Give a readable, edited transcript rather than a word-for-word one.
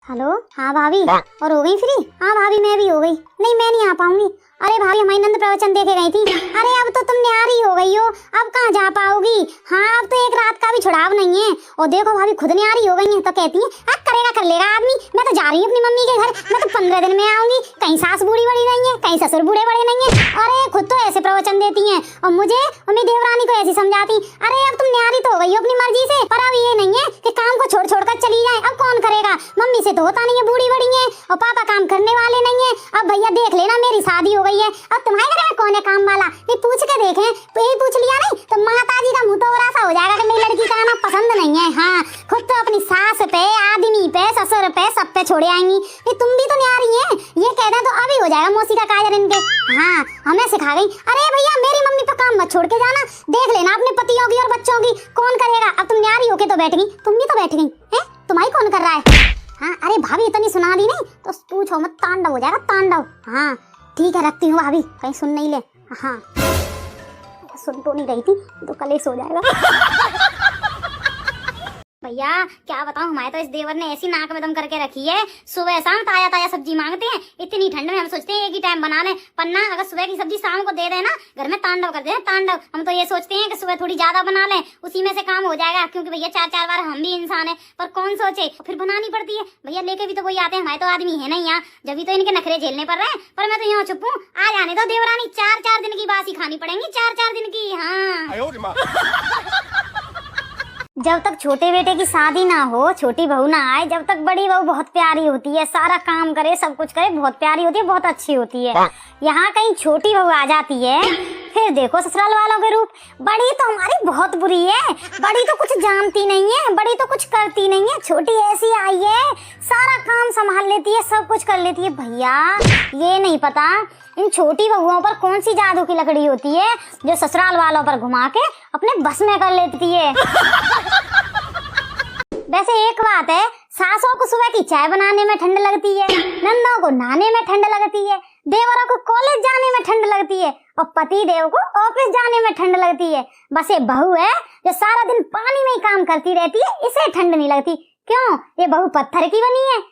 Hello. हाँ भाभी, और हो गई फ्री? हाँ भाभी मैं भी हो गई। नहीं मैं नहीं आ पाऊंगी। अरे भाभी हमारी नंद प्रवचन देखे गई थी। अरे अब तो तुम न्यारी हो गई हो, अब कहाँ जा पाओगी। हाँ अब तो एक रात का भी छुड़ाव नहीं है। और देखो भाभी खुद न्यारी हो गई है तो कहती है करेगा कर लेगा आदमी। मैं तो जा रही हूँ अपनी मम्मी के घर, मैं तो 15 दिन में आऊंगी। कहीं सास बूढ़ी बड़ी नहीं है, कहीं ससुर बूढ़े बड़े नहीं है। अरे खुद तो ऐसे प्रवचन देती है और मुझे और मेरी देवरानी को ऐसी समझाती। अरे अब तुम न्यारी तो हो गई हो अपनी मर्जी से, पर अब ये नहीं है कि काम को छोड़ छोड़ कर चली जाए। अब कौन करेगा? मम्मी से तो होता नहीं है, बूढ़ी बड़ी है, और पापा काम करने वाले नहीं है। अब भैया देख लेना मेरी शादी हो गई है, अब तुम्हारे घर में कौन है काम वाला? ये पूछ के देखें, यही पूछ लिया नहीं तो माताजी का मुंह तो सा हो जाएगा कि मेरी लड़की का आना पसंद नहीं है। हाँ खुद तो अपनी सास पे, आदमी पे, ससुर पे, सब पे छोड़े आएंगी। ये तुम भी तो न्यारी है, ये कह दे तो अभी हो जाएगा मौसी का काजर इनके। हाँ हमें सिखा गई। अरे भैया मेरी मम्मी पे काम मत छोड़ के जाना, देख लेना अपने पतियों की और बच्चों की कौन करेगा। अब तुम न्यारी होके तो बैठ गई, तुम भी तो बैठ गई है, तुम्हारी कौन कर रहा है? हाँ अरे भाभी इतनी सुना दी नहीं तो पूछो मत, तांडव हो जाएगा तांडव। हाँ ठीक है रखती हूँ भाभी, कहीं सुन नहीं ले। हाँ सुन तो नहीं रही थी तो कलेश हो जाएगा। भैया क्या बताऊं, हमारे तो इस देवर ने ऐसी नाक में दम करके रखी है, सुबह शाम ताजा ताजा सब्जी मांगते हैं। इतनी ठंड में हम सोचते हैं एक ही टाइम बना लें, पन्ना अगर सुबह की सब्जी शाम को दे देना घर में तांडव कर दे तांडव। हम तो ये सोचते हैं कि सुबह थोड़ी ज्यादा बना लें, उसी में से काम हो जाएगा, क्योंकि भैया 4-4 बार हम भी इंसान है, पर कौन सोचे फिर बनानी पड़ती है। भैया लेके भी तो वही आते हैं, हमारे तो आदमी है नहीं यहाँ, जब भी तो इनके नखरे झेलने पड़ रहे हैं। पर मैं तो यहाँ चुप हूँ, आ जाने दो देवरानी, 4-4 दिन की बासी खानी पड़ेंगी, 4-4 दिन की। हाँ जब तक छोटे बेटे की शादी ना हो, छोटी बहू ना आए, जब तक बड़ी बहू बहुत प्यारी होती है, सारा काम करे, सब कुछ करे, बहुत प्यारी होती है, बहुत अच्छी होती है। यहाँ कहीं छोटी बहू आ जाती है, फिर देखो ससुराल वालों के रूप। बड़ी तो हमारी बहुत बुरी है, बड़ी तो कुछ जानती नहीं है, बड़ी तो कुछ करती नहीं है। छोटी ऐसी आई है, सारा काम संभाल लेती है, सब कुछ कर लेती है। भैया ये नहीं पता इन छोटी बहुओं पर कौन सी जादू की लकड़ी होती है जो ससुराल वालों पर घुमा के अपने बस में कर लेती है। वैसे एक बात है, सासों को सुबह की चाय बनाने में ठंड लगती है, नंदों को नहाने में ठंड लगती है, देवरों को कॉलेज जाने में ठंड लगती है, और पति देव को ऑफिस जाने में ठंड लगती है। बस ये बहू है जो सारा दिन पानी में ही काम करती रहती है, इसे ठंड नहीं लगती। क्यों? ये बहू पत्थर की बनी है,